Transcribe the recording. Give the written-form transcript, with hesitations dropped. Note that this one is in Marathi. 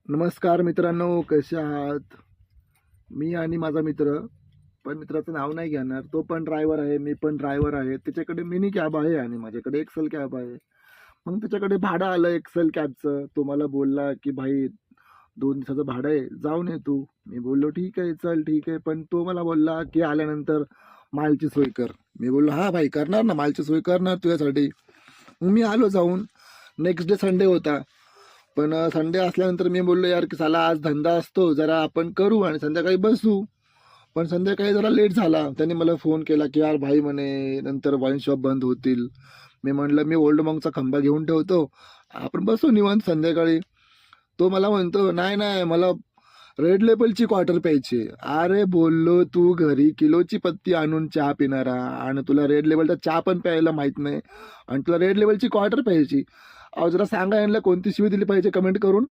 नमस्कार मित्रांनो, कसे आहात? मी आणि माझा मित्र, पण मित्राचं नाव नाही घेणार. तो पण ड्रायव्हर आहे, मी पण ड्रायव्हर आहे. त्याच्याकडे मिनी कॅब आहे आणि माझ्याकडे एक्सेल कॅब आहे. मग त्याच्याकडे भाडं आलं एक्सेल कॅबचं. तो मला बोलला, की "भाई 2 दिवसाचं भाडं आहे, जाऊन ये तू." मी बोललो, "ठीक आहे, चल ठीक आहे." पण तो मला बोलला, की "आल्यानंतर मालची सोय कर." मी बोललो, "हां भाई, करणार ना, मालची सोय करणार तुझ्यासाठी." मग मी आलो जाऊन. नेक्स्ट डे संडे होता. पण संडे असल्यानंतर मी बोललो, "यार, की साला आज धंदा असतो, जरा आपण करू आणि संध्याकाळी बसू." पण संध्याकाळी जरा लेट झाला. त्याने मला फोन केला, की "यार भाई," म्हणे, "नंतर वाईन शॉप बंद होतील." मी म्हटलं, "मी ओल्ड माँकचा खंबा घेऊन ठेवतो. आपण बसू निवांत संध्याकाळी." तो मला म्हणतो, "नाही, नाही, मला रेड लेबलची क्वार्टर प्यायची आहे." अरे बोललो, "तू घरी किलोची पत्ती आणून चहा पिणारा आणि तुला रेड लेबलचा चहा पण प्यायला माहीत नाही आणि तुला रेड लेबलची क्वार्टर प्यायची." अहो, जरा सांगा यांना कोणती शिवी दिली पाहिजे कमेंट करून.